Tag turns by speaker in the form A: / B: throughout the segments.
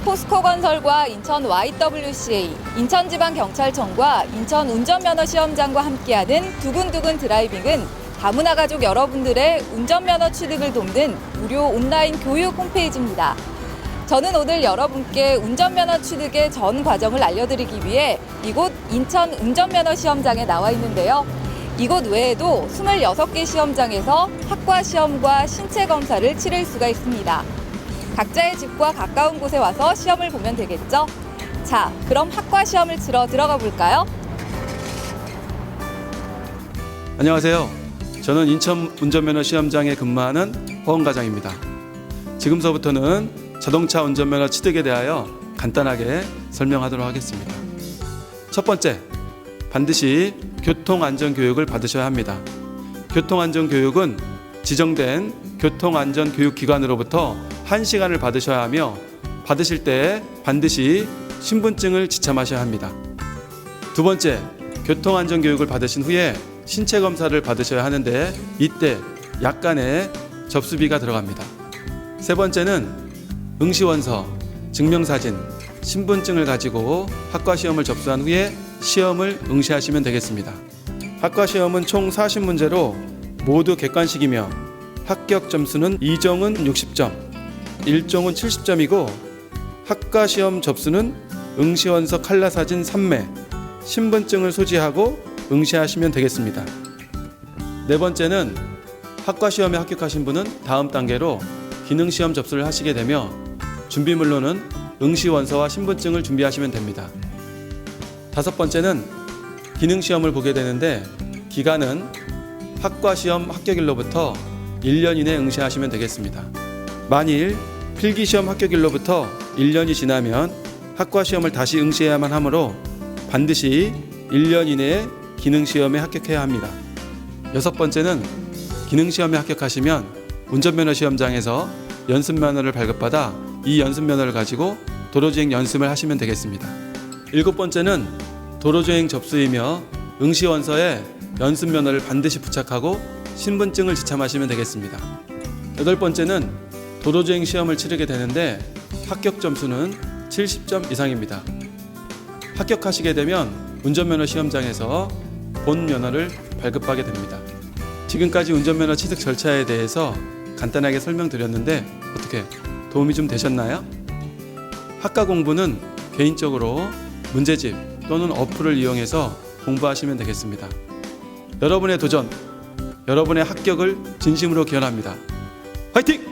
A: 포스코건설과 인천 YWCA, 인천지방경찰청과 인천운전면허시험장과 함께하는 두근두근 드라이빙은 다문화 가족 여러분들의 운전면허 취득을 돕는 무료 온라인 교육 홈페이지입니다. 저는 오늘 여러분께 운전면허 취득의 전 과정을 알려드리기 위해 이곳 인천 운전면허시험장에 나와 있는데요. 이곳 외에도 26개 시험장에서 학과 시험과 신체 검사를 치를 수가 있습니다. 각자의 집과 가까운 곳에 와서 시험을 보면 되겠죠? 자, 그럼 학과 시험을 치러 들어가 볼까요?
B: 안녕하세요. 저는 인천 운전면허 시험장에 근무하는 허원과장입니다. 지금서부터는 자동차 운전면허 취득에 대하여 간단하게 설명하도록 하겠습니다. 첫 번째, 반드시 교통안전교육을 받으셔야 합니다. 교통안전교육은 지정된 교통안전교육기관으로부터 1시간을 받으셔야 하며 받으실 때 반드시 신분증을 지참하셔야 합니다. 두 번째, 교통안전교육을 받으신 후에 신체검사를 받으셔야 하는데 이때 약간의 접수비가 들어갑니다. 세 번째는 응시원서, 증명사진, 신분증을 가지고 학과 시험을 접수한 후에 시험을 응시하시면 되겠습니다. 학과 시험은 총 40문제로 모두 객관식이며 합격 점수는 2종은 60점, 1종은 70점이고 학과 시험 접수는 응시원서 칼라사진 3매, 신분증을 소지하고 응시하시면 되겠습니다. 네 번째는 학과 시험에 합격하신 분은 다음 단계로 기능시험 접수를 하시게 되며 준비물로는 응시원서와 신분증을 준비하시면 됩니다. 다섯 번째는 기능시험을 보게 되는데 기간은 학과 시험 합격일로부터 1년 이내 응시하시면 되겠습니다. 만일 필기시험 합격일로부터 1년이 지나면 학과 시험을 다시 응시해야만 하므로 반드시 1년 이내에 기능시험에 합격해야 합니다. 여섯 번째는 기능시험에 합격하시면 운전면허 시험장에서 연습면허를 발급받아 이 연습면허를 가지고 도로주행 연습을 하시면 되겠습니다. 일곱 번째는 도로주행 접수이며 응시원서에 연습면허를 반드시 부착하고 신분증을 지참하시면 되겠습니다. 여덟 번째는 도로주행 시험을 치르게 되는데 합격 점수는 70점 이상입니다. 합격하시게 되면 운전면허 시험장에서 본 면허를 발급하게 됩니다. 지금까지 운전면허 취득 절차에 대해서 간단하게 설명드렸는데 어떻게 도움이 좀 되셨나요? 학과 공부는 개인적으로 문제집 또는 어플을 이용해서 공부하시면 되겠습니다. 여러분의 도전, 여러분의 합격을 진심으로 기원합니다. 화이팅!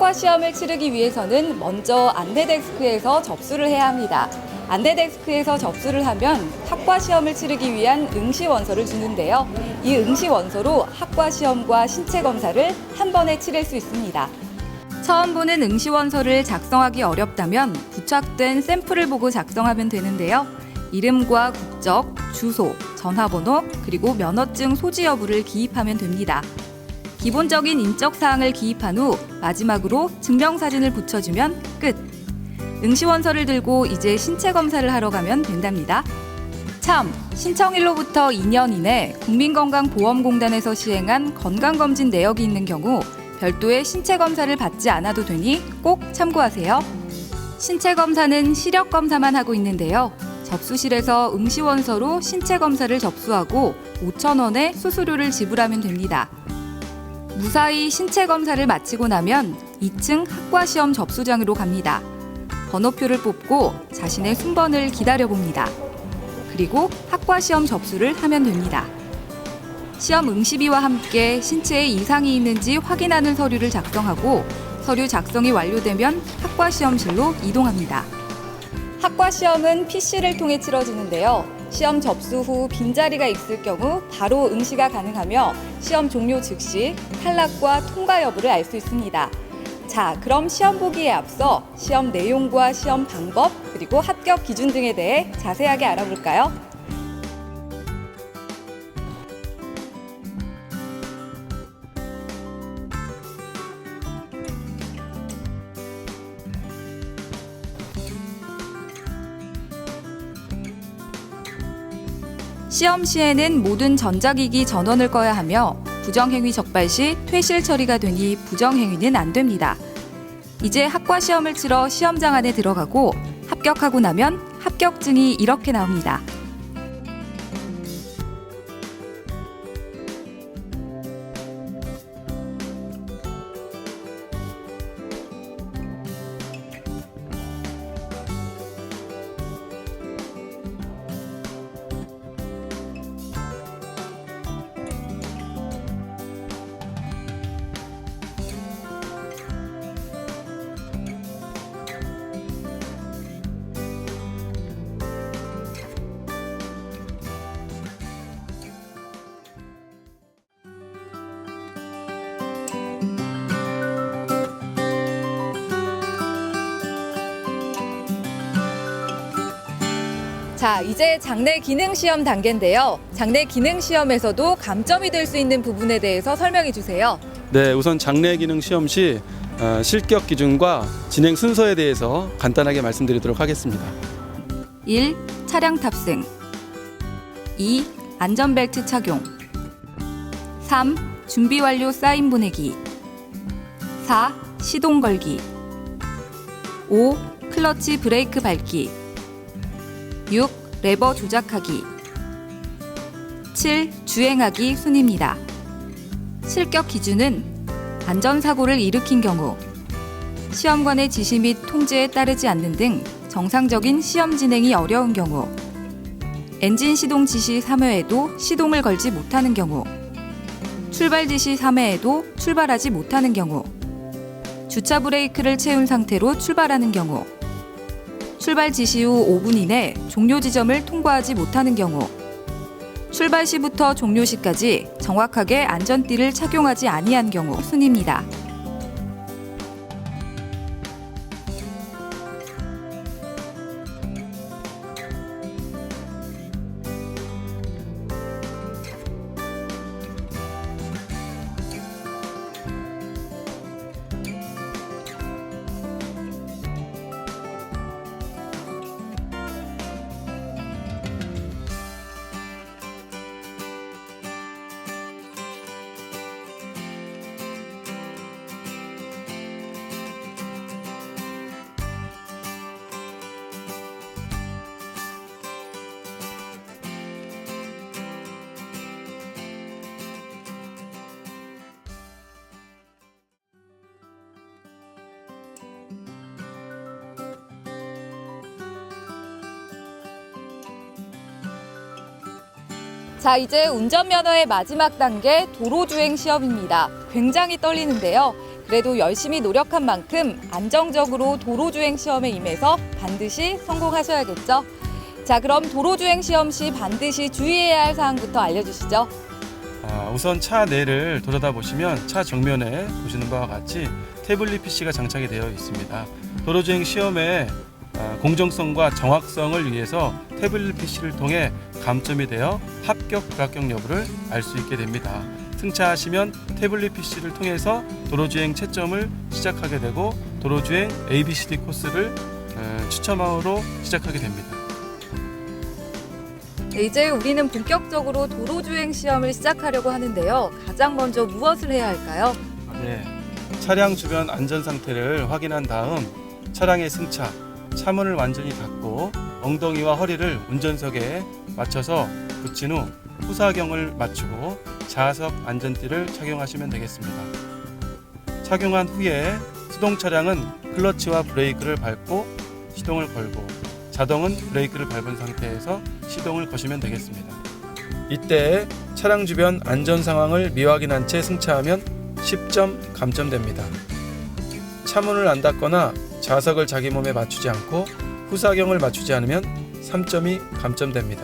A: 학과 시험을 치르기 위해서는 먼저 안내데스크에서 접수를 해야 합니다. 안내데스크에서 접수를 하면 학과 시험을 치르기 위한 응시원서를 주는데요. 이 응시원서로 학과 시험과 신체 검사를 한 번에 치를 수 있습니다. 처음 보는 응시원서를 작성하기 어렵다면 부착된 샘플을 보고 작성하면 되는데요. 이름과 국적, 주소, 전화번호, 그리고 면허증 소지 여부를 기입하면 됩니다. 기본적인 인적사항을 기입한 후 마지막으로 증명사진을 붙여주면 끝! 응시원서를 들고 이제 신체검사를 하러 가면 된답니다. 참! 신청일로부터 2년 이내 국민건강보험공단에서 시행한 건강검진 내역이 있는 경우 별도의 신체검사를 받지 않아도 되니 꼭 참고하세요. 신체검사는 시력검사만 하고 있는데요. 접수실에서 응시원서로 신체검사를 접수하고 5,000원의 수수료를 지불하면 됩니다. 무사히 신체검사를 마치고 나면 2층 학과시험 접수장으로 갑니다. 번호표를 뽑고 자신의 순번을 기다려봅니다. 그리고 학과시험 접수를 하면 됩니다. 시험 응시비와 함께 신체에 이상이 있는지 확인하는 서류를 작성하고 서류 작성이 완료되면 학과시험실로 이동합니다. 학과시험은 PC를 통해 치러지는데요. 시험 접수 후 빈자리가 있을 경우 바로 응시가 가능하며 시험 종료 즉시 탈락과 통과 여부를 알 수 있습니다. 자, 그럼 시험 보기에 앞서 시험 내용과 시험 방법 그리고 합격 기준 등에 대해 자세하게 알아볼까요? 시험 시에는 모든 전자기기 전원을 꺼야 하며 부정행위 적발 시 퇴실 처리가 되니 부정행위는 안 됩니다. 이제 학과 시험을 치러 시험장 안에 들어가고 합격하고 나면 합격증이 이렇게 나옵니다. 자, 이제 장내 기능 시험 단계인데요. 장내 기능 시험에서도 감점이 될 수 있는 부분에 대해서 설명해 주세요.
B: 네, 우선 장내 기능 시험 시 실격 기준과 진행 순서에 대해서 간단하게 말씀드리도록 하겠습니다.
A: 1. 차량 탑승 2. 안전벨트 착용 3. 준비 완료 사인 보내기 4. 시동 걸기 5. 클러치 브레이크 밟기 6. 레버 조작하기 7. 주행하기 순입니다. 실격 기준은 안전사고를 일으킨 경우, 시험관의 지시 및 통제에 따르지 않는 등 정상적인 시험 진행이 어려운 경우, 엔진 시동 지시 3회에도 시동을 걸지 못하는 경우, 출발 지시 3회에도 출발하지 못하는 경우, 주차 브레이크를 채운 상태로 출발하는 경우, 출발 지시 후 5분 이내 종료 지점을 통과하지 못하는 경우, 출발 시부터 종료 시까지 정확하게 안전띠를 착용하지 아니한 경우 순입니다. 자, 이제 운전면허의 마지막 단계 도로주행 시험입니다. 굉장히 떨리는데요. 그래도 열심히 노력한 만큼 안정적으로 도로주행 시험에 임해서 반드시 성공하셔야겠죠. 자, 그럼 도로주행 시험 시 반드시 주의해야 할 사항부터 알려주시죠.
B: 우선 차 내를 돌아다보시면 차 정면에 보시는 바와 같이 태블릿 PC가 장착이 되어 있습니다. 도로주행 시험의 공정성과 정확성을 위해서 태블릿 PC를 통해 감점이 되어 합격 불합격 여부를 알 수 있게 됩니다. 승차하시면 태블릿 PC를 통해서 도로주행 채점을 시작하게 되고 도로주행 ABCD 코스를 추첨으로 시작하게 됩니다.
A: 이제 우리는 본격적으로 도로주행 시험을 시작하려고 하는데요. 가장 먼저 무엇을 해야 할까요?
B: 네, 차량 주변 안전 상태를 확인한 다음 차량의 승차, 차문을 완전히 닫고 엉덩이와 허리를 운전석에 맞춰서 붙인 후 후사경을 맞추고 좌석 안전띠를 착용하시면 되겠습니다. 착용한 후에 수동 차량은 클러치와 브레이크를 밟고 시동을 걸고 자동은 브레이크를 밟은 상태에서 시동을 거시면 되겠습니다. 이때 차량 주변 안전 상황을 미확인한 채 승차하면 10점 감점됩니다. 차문을 안 닫거나 좌석을 자기 몸에 맞추지 않고 후사경을 맞추지 않으면 3점이 감점됩니다.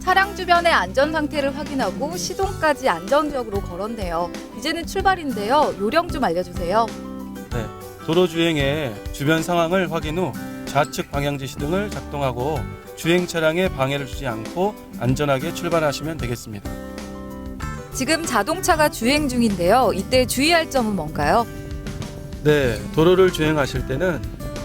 A: 차량 주변의 안전 상태를 확인하고 시동까지 안정적으로 걸었네요. 이제는 출발인데요. 요령 좀 알려주세요.
B: 네, 도로 주행의 주변 상황을 확인 후 좌측 방향지 시등을 작동하고 주행 차량에 방해를 주지 않고 안전하게 출발하시면 되겠습니다.
A: 지금 자동차가 주행 중인데요. 이때 주의할 점은 뭔가요?
B: 네, 도로를 주행하실 때는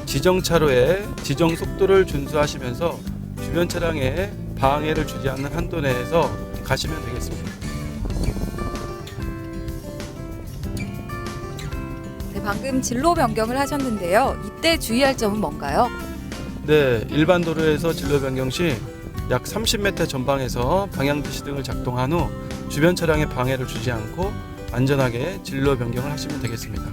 B: 지정 차로에 지정 속도를 준수하시면서 주변 차량에 방해를 주지 않는 한도 내에서 가시면 되겠습니다.
A: 네, 방금 진로 변경을 하셨는데요. 이때 주의할 점은 뭔가요?
B: 네, 일반 도로에서 진로 변경 시 약 30m 전방에서 방향지 시등을 작동한 후 주변 차량에 방해를 주지 않고 안전하게 진로 변경을 하시면 되겠습니다.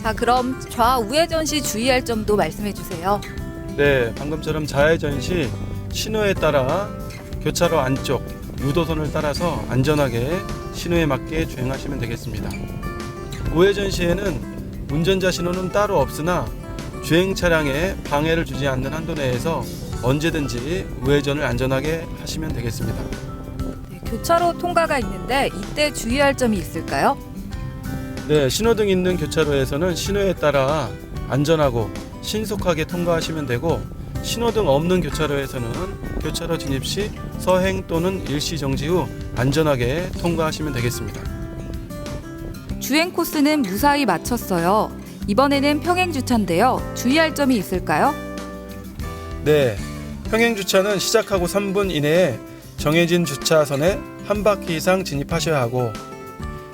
A: 자, 그럼 좌우회전 시 주의할 점도 말씀해 주세요.
B: 네, 방금처럼 좌회전 시 신호에 따라 교차로 안쪽 유도선을 따라서 안전하게 신호에 맞게 주행하시면 되겠습니다. 우회전 시에는 운전자 신호는 따로 없으나 주행 차량에 방해를 주지 않는 한도 내에서 언제든지 우회전을 안전하게 하시면 되겠습니다.
A: 네, 교차로 통과가 있는데 이때 주의할 점이 있을까요?
B: 네, 신호등 있는 교차로에서는 신호에 따라 안전하고 신속하게 통과하시면 되고 신호등 없는 교차로에서는 교차로 진입 시 서행 또는 일시 정지 후 안전하게 통과하시면 되겠습니다.
A: 주행 코스는 무사히 마쳤어요. 이번에는 평행 주차인데요. 주의할 점이 있을까요?
B: 네, 평행 주차는 시작하고 3분 이내에 정해진 주차선에 한 바퀴 이상 진입하셔야 하고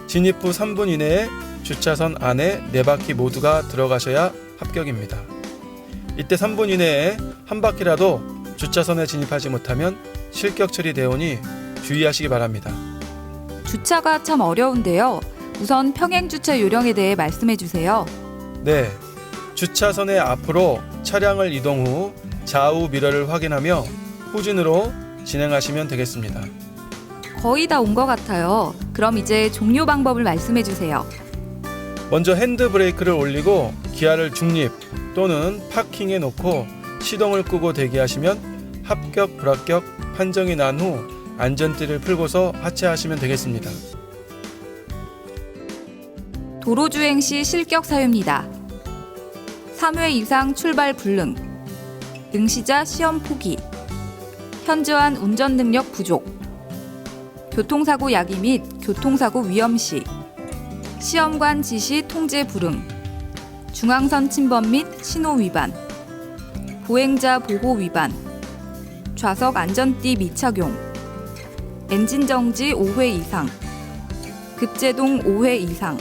B: 진입 후 3분 이내에 주차선 안에 4바퀴 모두가 들어가셔야 합격입니다. 이때 3분 이내에 한 바퀴라도 주차선에 진입하지 못하면 실격 처리되오니 주의하시기 바랍니다.
A: 주차가 참 어려운데요. 우선 평행 주차 요령에 대해 말씀해 주세요.
B: 네, 주차선의 앞으로 차량을 이동 후 좌우 미러를 확인하며 후진으로 진행하시면 되겠습니다.
A: 거의 다 온 것 같아요. 그럼 이제 종료 방법을 말씀해 주세요.
B: 먼저 핸드 브레이크를 올리고 기아를 중립 또는 파킹에 놓고 시동을 끄고 대기하시면 합격, 불합격 판정이 난 후 안전띠를 풀고서 하차하시면 되겠습니다.
A: 도로주행 시 실격 사유입니다. 3회 이상 출발 불능, 응시자 시험 포기, 현저한 운전 능력 부족, 교통사고 야기 및 교통사고 위험 시, 시험관 지시 통제 불응, 중앙선 침범 및 신호 위반, 보행자 보호 위반, 좌석 안전띠 미착용, 엔진 정지 5회 이상, 급제동 5회 이상.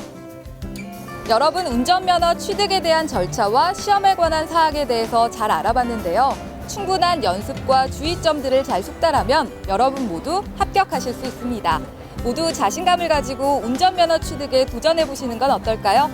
A: 여러분, 운전면허 취득에 대한 절차와 시험에 관한 사항에 대해서 잘 알아봤는데요. 충분한 연습과 주의점들을 잘 숙달하면 여러분 모두 합격하실 수 있습니다. 모두 자신감을 가지고 운전면허 취득에 도전해 보시는 건 어떨까요?